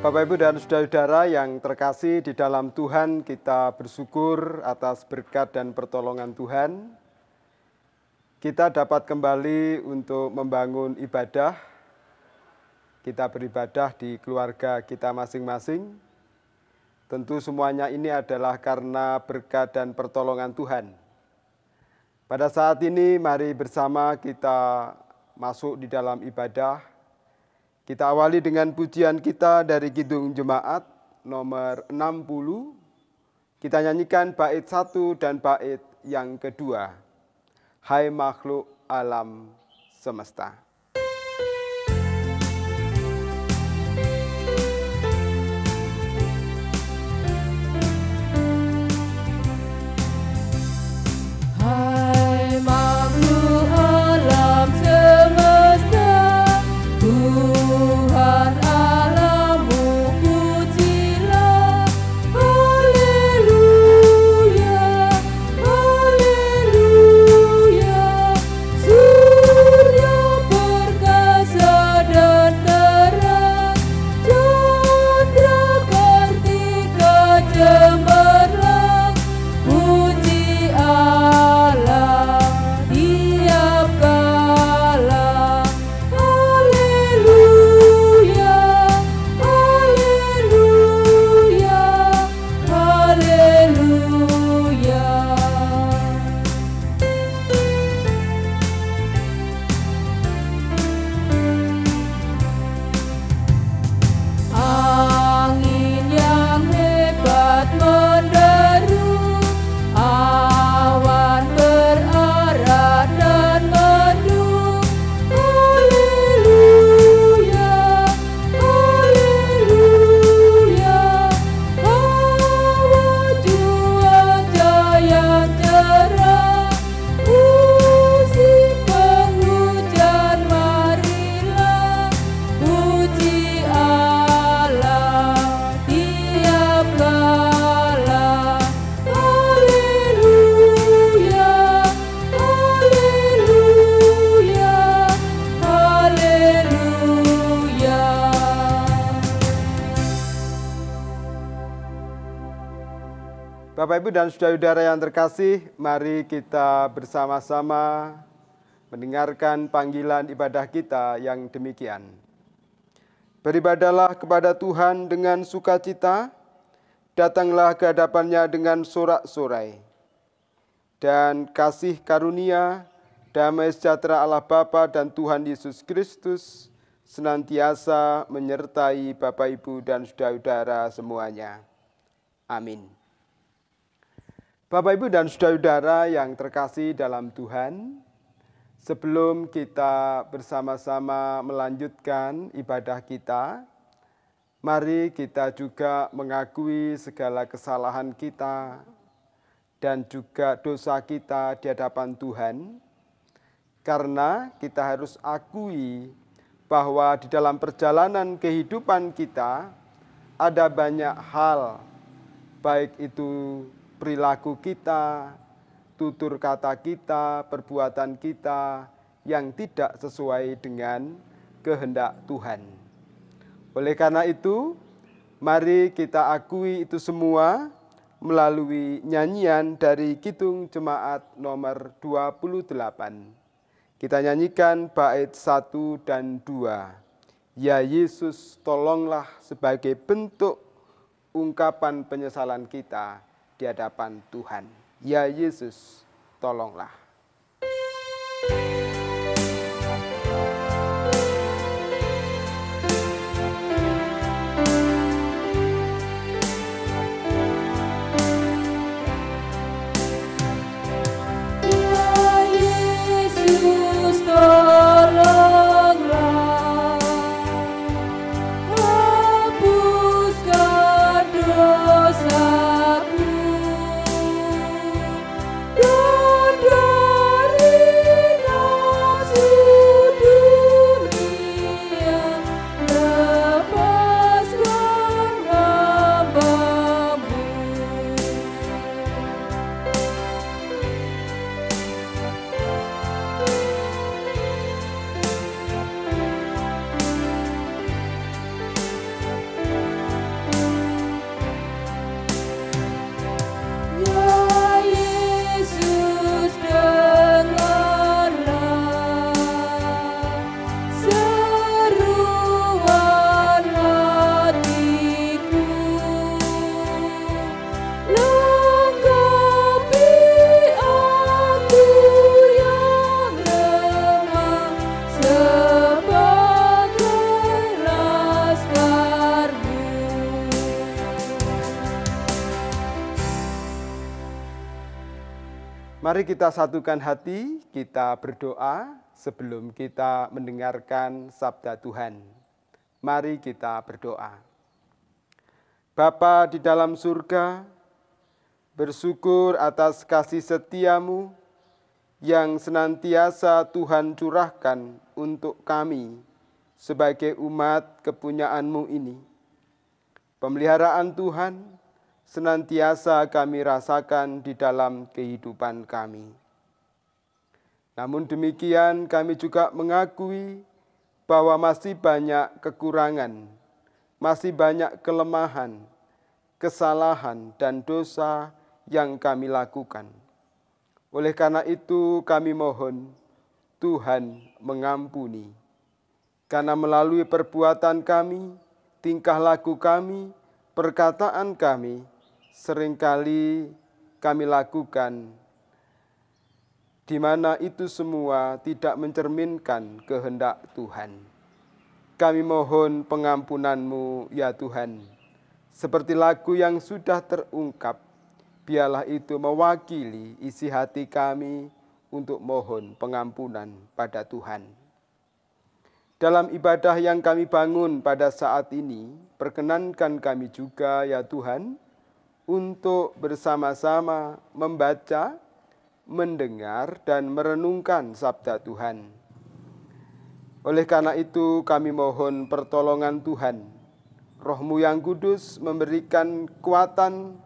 Bapak, Ibu, dan saudara-saudara yang terkasih di dalam Tuhan, kita bersyukur atas berkat dan pertolongan Tuhan. Kita dapat kembali untuk membangun ibadah. Kita beribadah di keluarga kita masing-masing. Tentu semuanya ini adalah karena berkat dan pertolongan Tuhan. Pada saat ini mari bersama kita masuk di dalam ibadah. Kita awali dengan pujian kita dari Kidung Jemaat nomor 60. Kita nyanyikan bait 1 dan bait yang kedua. Hai makhluk alam semesta. Hai makhluk alam semesta, Tuhan alammu pujilah, haleluya, haleluya. Surya perkasa dan terang, chandra kartika cemerlang, puji Allah tiap kala. Haleluya, haleluya, haleluya. Angin yang hebat menderu, awan berarak dan mendung. Haleluya, haleluya. Hawa cuaca yang cerah, musim penghujan marilah, puji Allah tiap kala. Haleluya, haleluya, haleluya. Bapak, Ibu, dan saudara-saudara yang terkasih, mari kita bersama-sama mendengarkan panggilan ibadah kita yang demikian. Beribadahlah kepada Tuhan dengan sukacita, datanglah ke hadapannya dengan sorak-sorai. Dan kasih karunia, damai sejahtera Allah Bapa dan Tuhan Yesus Kristus senantiasa menyertai Bapak, Ibu, dan saudara-saudara semuanya. Amin. Bapak, Ibu, dan saudara-saudara yang terkasih dalam Tuhan, sebelum kita bersama-sama melanjutkan ibadah kita, mari kita juga mengakui segala kesalahan kita dan juga dosa kita di hadapan Tuhan, karena kita harus akui bahwa di dalam perjalanan kehidupan kita ada banyak hal, baik itu perilaku kita, tutur kata kita, perbuatan kita yang tidak sesuai dengan kehendak Tuhan. Oleh karena itu, mari kita akui itu semua melalui nyanyian dari Kidung Jemaat nomor 28. Kita nyanyikan bait 1 dan 2. Ya Yesus, tolonglah, sebagai bentuk ungkapan penyesalan kita di hadapan Tuhan. Ya Yesus, tolonglah. Ya Yesus, tolonglah, hapuskan dosaku, dan Mari kita satukan hati, kita berdoa sebelum kita mendengarkan sabda Tuhan. Mari kita berdoa. Bapa di dalam surga, bersyukur atas kasih setiamu yang senantiasa Tuhan curahkan untuk kami sebagai umat kepunyaanmu ini. Pemeliharaan Tuhan senantiasa kami rasakan di dalam kehidupan kami. Namun demikian kami juga mengakui bahwa masih banyak kekurangan, masih banyak kelemahan, kesalahan dan dosa yang kami lakukan. Oleh karena itu kami mohon Tuhan mengampuni. Karena melalui perbuatan kami, tingkah laku kami, perkataan kami, seringkali kami lakukan di mana itu semua tidak mencerminkan kehendak Tuhan. Kami mohon pengampunan-Mu ya Tuhan. Seperti lagu yang sudah terungkap, biarlah itu mewakili isi hati kami untuk mohon pengampunan pada Tuhan. Dalam ibadah yang kami bangun pada saat ini, perkenankan kami juga ya Tuhan, untuk bersama-sama membaca, mendengar, dan merenungkan sabda Tuhan. Oleh karena itu kami mohon pertolongan Tuhan, Roh-Mu yang kudus memberikan kekuatan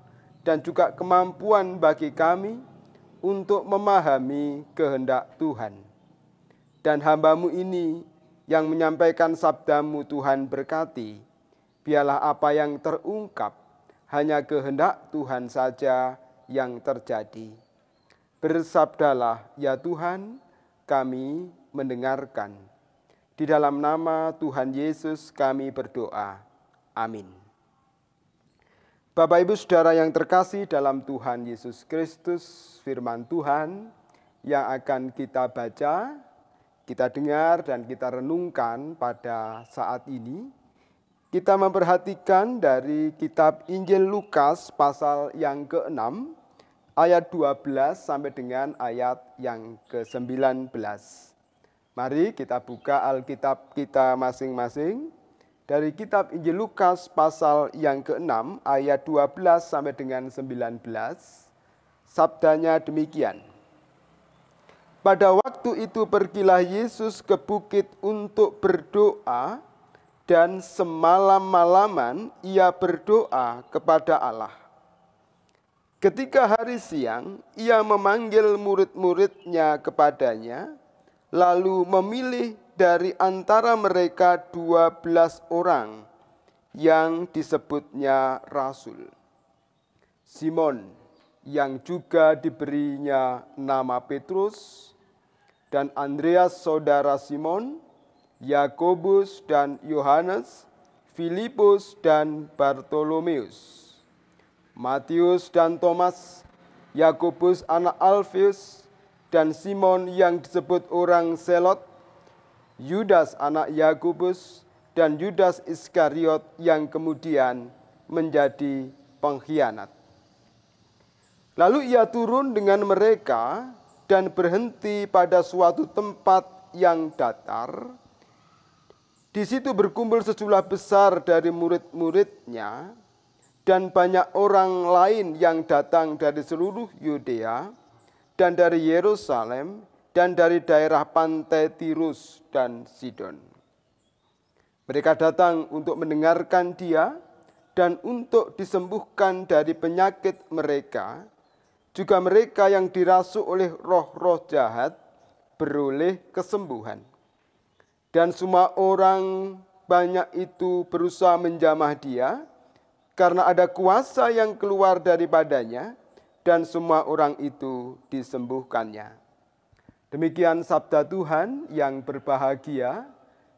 dan juga kemampuan bagi kami untuk memahami kehendak Tuhan. Dan hamba-Mu ini yang menyampaikan sabda-Mu Tuhan berkati, biarlah apa yang terungkap hanya kehendak Tuhan saja yang terjadi. Bersabdalah ya Tuhan, kami mendengarkan. Di dalam nama Tuhan Yesus kami berdoa. Amin. Bapak Ibu Saudara yang terkasih dalam Tuhan Yesus Kristus, firman Tuhan yang akan kita baca, kita dengar dan kita renungkan pada saat ini, kita memperhatikan dari kitab Injil Lukas pasal yang ke-6, ayat 12 sampai dengan ayat yang ke-19. Mari kita buka Alkitab kita masing-masing dari kitab Injil Lukas pasal yang ke-6, ayat 12 sampai dengan 19. Sabdanya demikian. Pada waktu itu pergilah Yesus ke bukit untuk berdoa, dan semalam-malaman ia berdoa kepada Allah. Ketika hari siang, ia memanggil murid-muridnya kepadanya, lalu memilih dari antara mereka 12 orang yang disebutnya rasul. Simon, yang juga diberinya nama Petrus, dan Andreas saudara Simon, Yakobus dan Yohanes, Filipus dan Bartolomeus, Matius dan Thomas, Yakobus anak Alfeus, dan Simon yang disebut orang Selot, Yudas anak Yakobus, dan Yudas Iskariot yang kemudian menjadi pengkhianat. Lalu ia turun dengan mereka dan berhenti pada suatu tempat yang datar. Di situ berkumpul sejumlah besar dari murid-muridnya dan banyak orang lain yang datang dari seluruh Yudea dan dari Yerusalem dan dari daerah pantai Tirus dan Sidon. Mereka datang untuk mendengarkan dia dan untuk disembuhkan dari penyakit mereka. Juga mereka yang dirasuk oleh roh-roh jahat beroleh kesembuhan. Dan semua orang banyak itu berusaha menjamah dia, karena ada kuasa yang keluar daripadanya, dan semua orang itu disembuhkannya. Demikian sabda Tuhan yang berbahagia.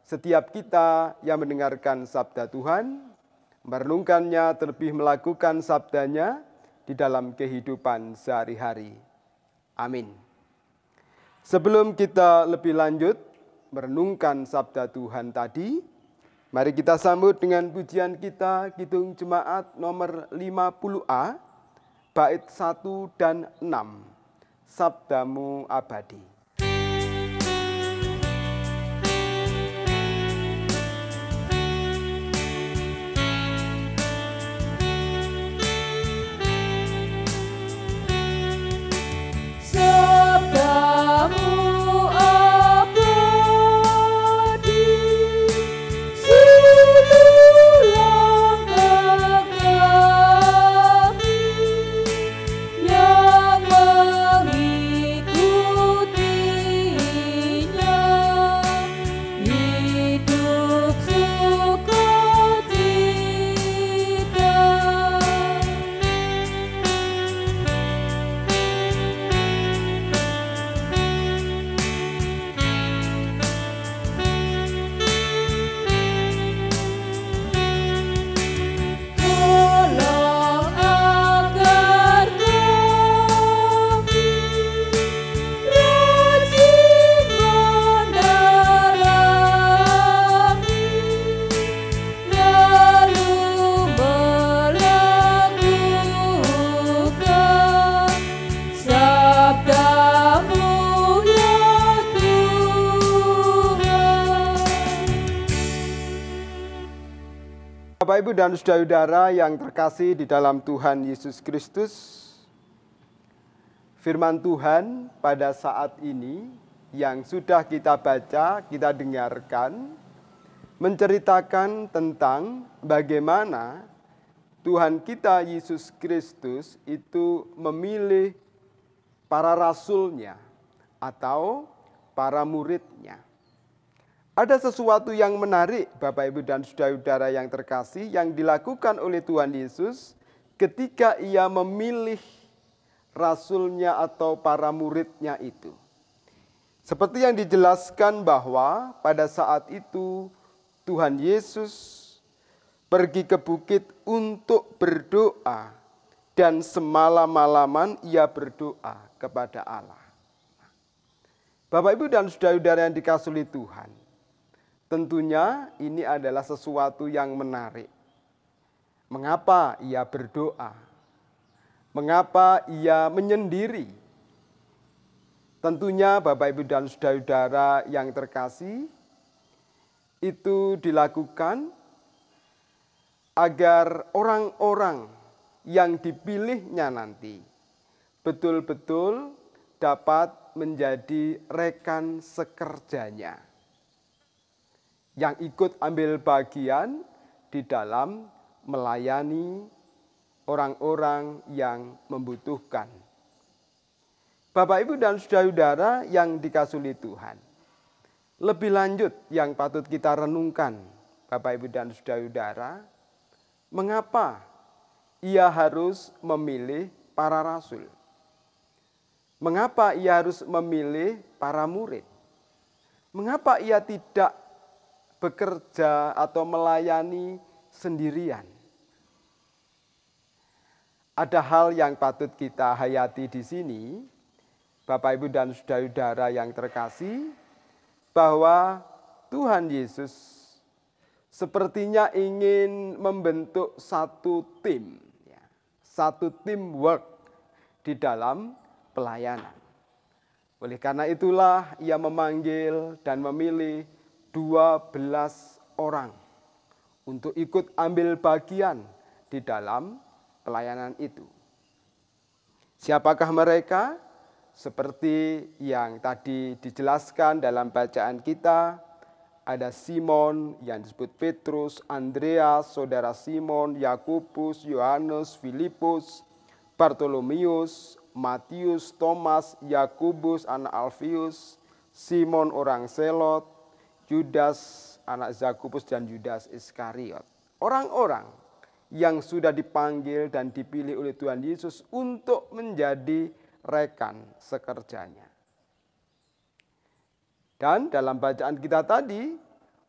Setiap kita yang mendengarkan sabda Tuhan, merenungkannya terlebih melakukan sabdanya, di dalam kehidupan sehari-hari. Amin. Sebelum kita lebih lanjut merenungkan sabda Tuhan tadi, mari kita sambut dengan pujian kita Kidung Jemaat nomor 50A, bait 1 dan 6. sabdamu abadi. Sabdamu abadi, seluruh langkah kami yang mengikutinya, hidup sukacita. Tolong agar kami rajin mendalami, lalu melakukan sabdamu ya Tuhan. Bapak, Ibu, dan saudara-saudara yang terkasih di dalam Tuhan Yesus Kristus, firman Tuhan pada saat ini yang sudah kita baca, kita dengarkan, menceritakan tentang bagaimana Tuhan kita Yesus Kristus itu memilih para rasulnya atau para muridnya. Ada sesuatu yang menarik, Bapak, Ibu, dan saudara-saudara yang terkasih, yang dilakukan oleh Tuhan Yesus ketika ia memilih rasulnya atau para muridnya itu. Seperti yang dijelaskan bahwa pada saat itu Tuhan Yesus pergi ke bukit untuk berdoa, dan semalam-malaman ia berdoa kepada Allah. Bapak, Ibu, dan saudara-saudara yang dikasihi oleh Tuhan, tentunya ini adalah sesuatu yang menarik. Mengapa ia berdoa? Mengapa ia menyendiri? Tentunya Bapak, Ibu, dan saudara-saudara yang terkasih, itu dilakukan agar orang-orang yang dipilihnya nanti betul-betul dapat menjadi rekan sekerjanya, yang ikut ambil bagian di dalam melayani orang-orang yang membutuhkan. Bapak, Ibu, dan saudara-saudara yang dikasihi Tuhan, lebih lanjut yang patut kita renungkan, Bapak, Ibu, dan saudara-saudara, mengapa ia harus memilih para rasul? Mengapa ia harus memilih para murid? Mengapa ia tidak bekerja atau melayani sendirian? Ada hal yang patut kita hayati di sini, Bapak, Ibu, dan saudara-saudara yang terkasih, bahwa Tuhan Yesus sepertinya ingin membentuk satu tim, satu teamwork di dalam pelayanan. Oleh karena itulah ia memanggil dan memilih 12 orang untuk ikut ambil bagian di dalam pelayanan itu. Siapakah mereka? Seperti yang tadi dijelaskan dalam bacaan kita, ada Simon yang disebut Petrus, Andreas, saudara Simon, Yakobus, Yohanes, Filipus, Bartolomeus, Matius, Thomas, Yakobus anak Alfius, Simon orang Selot, Yudas anak Zakopus, dan Yudas Iskariot. Orang-orang yang sudah dipanggil dan dipilih oleh Tuhan Yesus untuk menjadi rekan sekerjanya. Dan dalam bacaan kita tadi,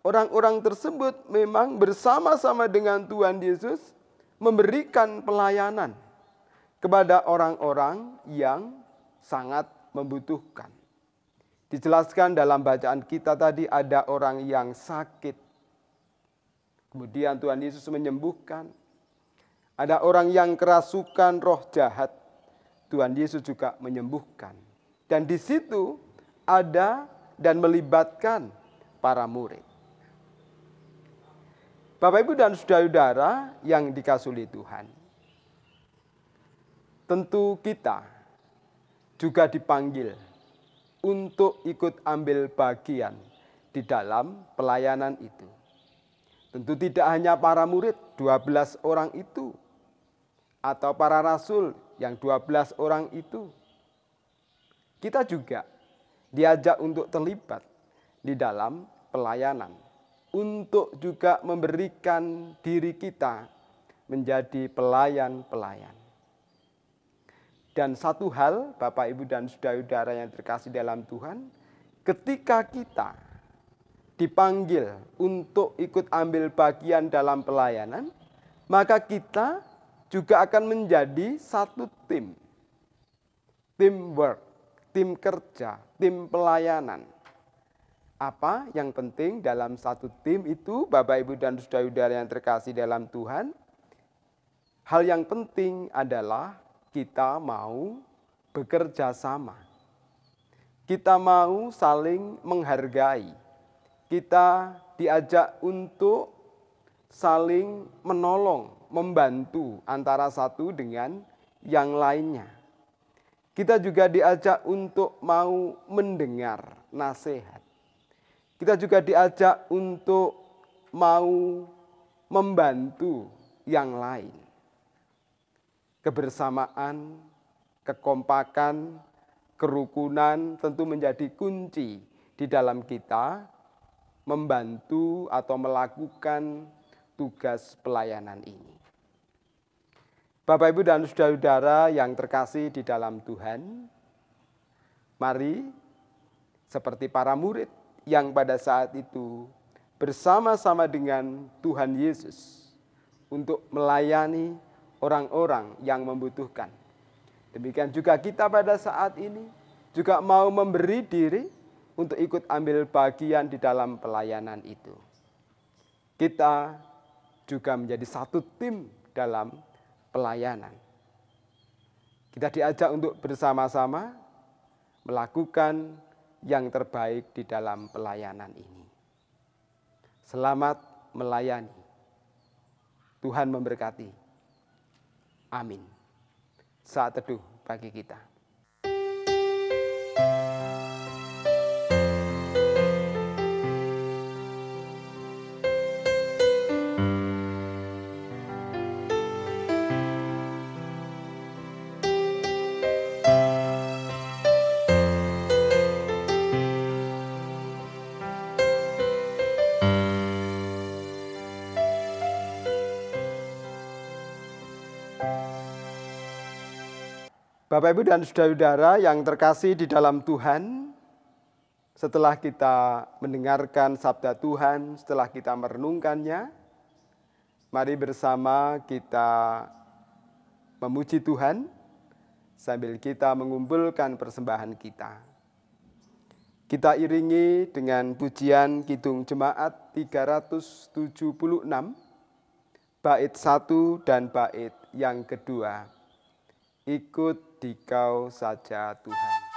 orang-orang tersebut memang bersama-sama dengan Tuhan Yesus memberikan pelayanan kepada orang-orang yang sangat membutuhkan. Dijelaskan dalam bacaan kita tadi, ada orang yang sakit, kemudian Tuhan Yesus menyembuhkan. Ada orang yang kerasukan roh jahat, Tuhan Yesus juga menyembuhkan. Dan di situ ada dan melibatkan para murid. Bapak, Ibu, dan saudara-saudara yang dikasihi Tuhan, tentu kita juga dipanggil untuk ikut ambil bagian di dalam pelayanan itu. Tentu tidak hanya para murid 12 orang itu, atau para rasul yang 12 orang itu. Kita juga diajak untuk terlibat di dalam pelayanan, untuk juga memberikan diri kita menjadi pelayan-pelayan. Dan satu hal, Bapak, Ibu, dan saudara-saudara yang terkasih dalam Tuhan, ketika kita dipanggil untuk ikut ambil bagian dalam pelayanan, maka kita juga akan menjadi satu tim. Teamwork, tim kerja, tim pelayanan. Apa yang penting dalam satu tim itu, Bapak, Ibu, dan saudara-saudara yang terkasih dalam Tuhan? Hal yang penting adalah kita mau bekerja sama. Kita mau saling menghargai. Kita diajak untuk saling menolong, membantu antara satu dengan yang lainnya. Kita juga diajak untuk mau mendengar nasihat. Kita juga diajak untuk mau membantu yang lain. Kebersamaan, kekompakan, kerukunan tentu menjadi kunci di dalam kita membantu atau melakukan tugas pelayanan ini. Bapak, Ibu, dan saudara-saudara yang terkasih di dalam Tuhan, mari seperti para murid yang pada saat itu bersama-sama dengan Tuhan Yesus untuk melayani orang-orang yang membutuhkan. Demikian juga kita pada saat ini juga mau memberi diri untuk ikut ambil bagian di dalam pelayanan itu. Kita juga menjadi satu tim dalam pelayanan. Kita diajak untuk bersama-sama melakukan yang terbaik di dalam pelayanan ini. Selamat melayani. Tuhan memberkati. Amin. Saat teduh bagi kita. Bapak, Ibu, dan saudara-saudara yang terkasih di dalam Tuhan, setelah kita mendengarkan sabda Tuhan, setelah kita merenungkannya, mari bersama kita memuji Tuhan sambil kita mengumpulkan persembahan kita. Kita iringi dengan pujian Kidung Jemaat 376, bait 1 dan bait yang kedua. Ikut Dikau saja Tuhan.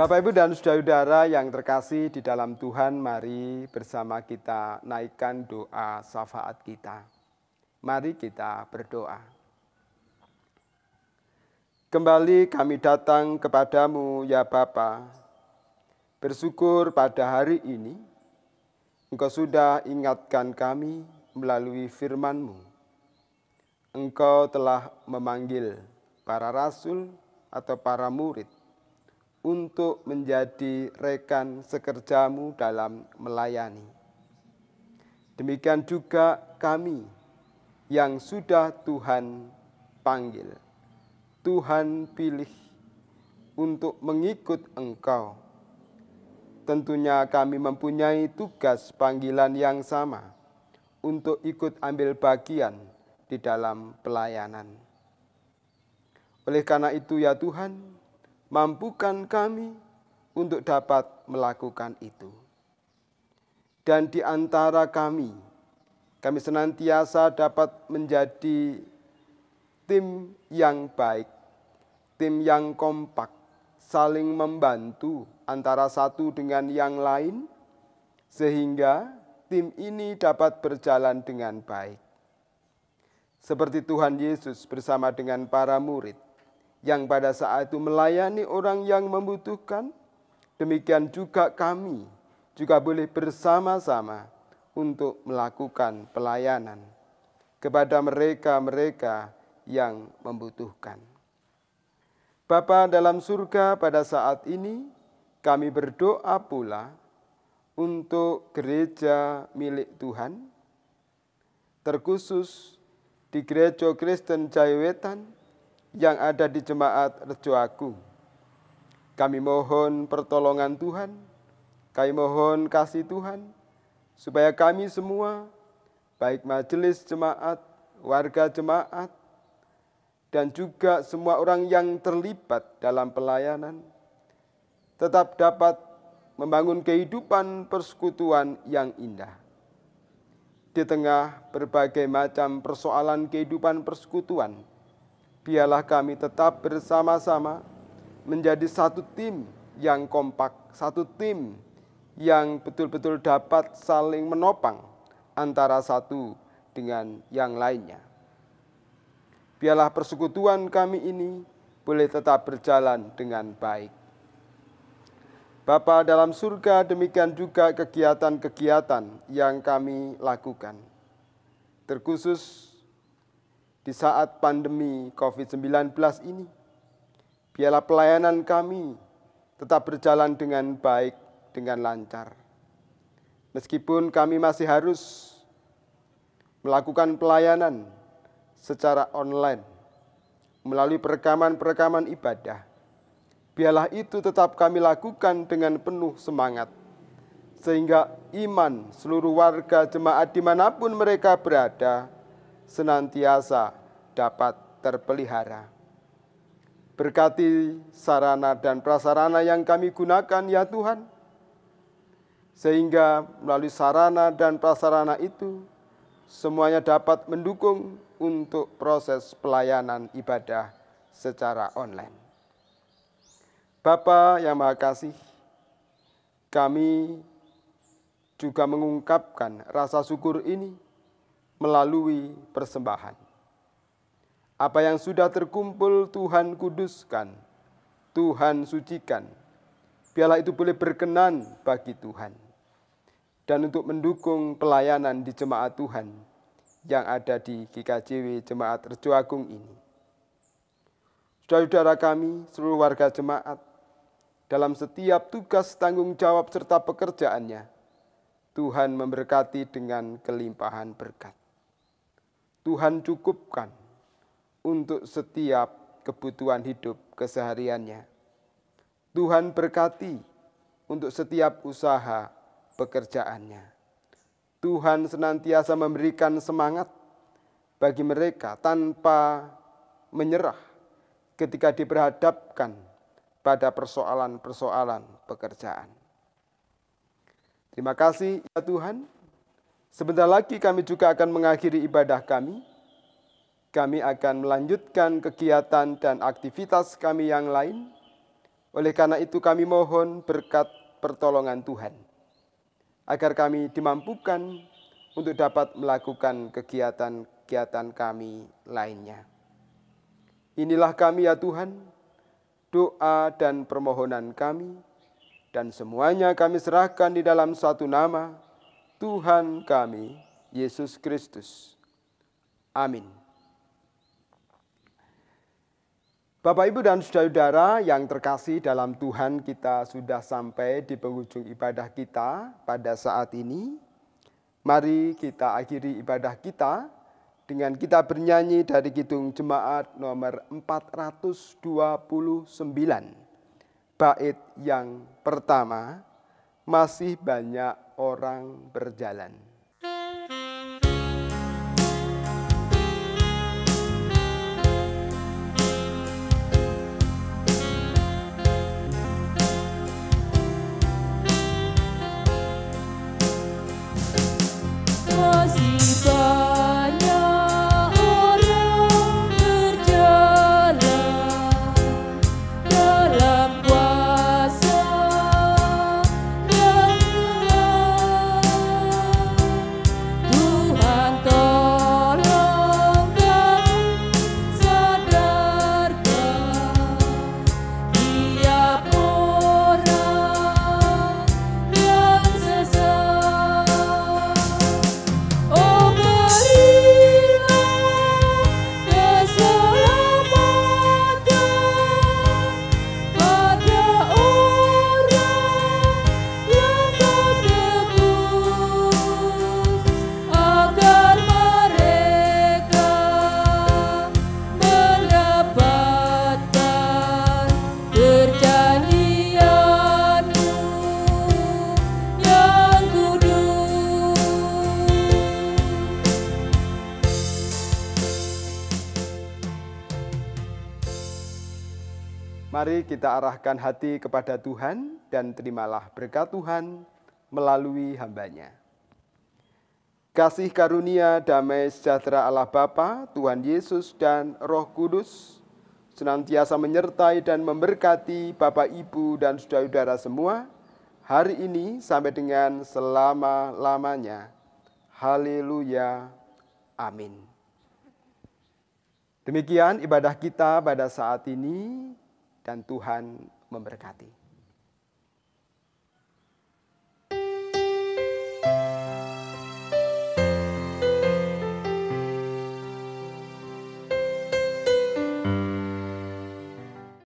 Bapak, Ibu, dan saudara-saudara yang terkasih di dalam Tuhan, mari bersama kita naikkan doa syafaat kita. Mari kita berdoa. Kembali kami datang kepadamu ya Bapa, bersyukur pada hari ini Engkau sudah ingatkan kami melalui firman-Mu. Engkau telah memanggil para rasul atau para murid untuk menjadi rekan sekerjamu dalam melayani. Demikian juga kami yang sudah Tuhan panggil, Tuhan pilih untuk mengikut Engkau. Tentunya kami mempunyai tugas panggilan yang sama untuk ikut ambil bagian di dalam pelayanan. Oleh karena itu ya Tuhan, mampukan kami untuk dapat melakukan itu. Dan di antara kami senantiasa dapat menjadi tim yang baik, tim yang kompak, saling membantu antara satu dengan yang lain, sehingga tim ini dapat berjalan dengan baik. Seperti Tuhan Yesus bersama dengan para murid, yang pada saat itu melayani orang yang membutuhkan, demikian juga kami juga boleh bersama-sama untuk melakukan pelayanan kepada mereka-mereka yang membutuhkan. Bapa dalam surga, pada saat ini kami berdoa pula untuk gereja milik Tuhan, terkhusus di Gereja Kristen Jayawetan yang ada di Jemaat Rejo Agung. Kami mohon pertolongan Tuhan, kami mohon kasih Tuhan, supaya kami semua, baik majelis jemaat, warga jemaat, dan juga semua orang yang terlibat dalam pelayanan, tetap dapat membangun kehidupan persekutuan yang indah. Di tengah berbagai macam persoalan kehidupan persekutuan, biarlah kami tetap bersama-sama menjadi satu tim yang kompak, satu tim yang betul-betul dapat saling menopang antara satu dengan yang lainnya. Biarlah persekutuan kami ini boleh tetap berjalan dengan baik. Bapa dalam surga, demikian juga kegiatan-kegiatan yang kami lakukan. Terkhusus di saat pandemi COVID-19 ini, biarlah pelayanan kami tetap berjalan dengan baik, dengan lancar. Meskipun kami masih harus melakukan pelayanan secara online, melalui perekaman-perekaman ibadah, biarlah itu tetap kami lakukan dengan penuh semangat, sehingga iman seluruh warga jemaat dimanapun mereka berada, senantiasa dapat terpelihara. Berkati sarana dan prasarana yang kami gunakan ya Tuhan, sehingga melalui sarana dan prasarana itu, semuanya dapat mendukung untuk proses pelayanan ibadah secara online. Bapa yang Maha Kasih, kami juga mengungkapkan rasa syukur ini melalui persembahan. Apa yang sudah terkumpul Tuhan kuduskan, Tuhan sucikan, biarlah itu boleh berkenan bagi Tuhan, dan untuk mendukung pelayanan di jemaat Tuhan yang ada di GKJW Jemaat Rejo Agung ini. Saudara-saudara kami, seluruh warga jemaat, dalam setiap tugas tanggung jawab serta pekerjaannya, Tuhan memberkati dengan kelimpahan berkat. Tuhan cukupkan untuk setiap kebutuhan hidup kesehariannya. Tuhan berkati untuk setiap usaha pekerjaannya. Tuhan senantiasa memberikan semangat bagi mereka tanpa menyerah ketika diperhadapkan pada persoalan-persoalan pekerjaan. Terima kasih ya Tuhan. Sebentar lagi kami juga akan mengakhiri ibadah kami. Kami akan melanjutkan kegiatan dan aktivitas kami yang lain. Oleh karena itu kami mohon berkat pertolongan Tuhan, agar kami dimampukan untuk dapat melakukan kegiatan-kegiatan kami lainnya. Inilah kami ya Tuhan, doa dan permohonan kami, dan semuanya kami serahkan di dalam satu nama, Tuhan kami, Yesus Kristus. Amin. Bapak, Ibu, dan saudara-saudara yang terkasih dalam Tuhan, kita sudah sampai di penghujung ibadah kita pada saat ini. Mari kita akhiri ibadah kita dengan kita bernyanyi dari Kidung Jemaat nomor 429. Bait yang pertama, masih banyak orang berjalan. Masih banyak orang berjalan dalam kuasa yang Tuhan. Tuhan tolong kami sadarkan tiap orang yang sesat. Oh, berilah keselamatan pada orang yang kau tebus, agar mereka mendapatkan perjanjian-Mu yang kudus. Mari kita arahkan hati kepada Tuhan dan terimalah berkat Tuhan melalui hamba-Nya. Kasih karunia damai sejahtera Allah Bapa, Tuhan Yesus dan Roh Kudus senantiasa menyertai dan memberkati Bapak, Ibu, dan saudara-saudara semua hari ini sampai dengan selama-lamanya. Haleluya. Amin. Demikian ibadah kita pada saat ini, dan Tuhan memberkati.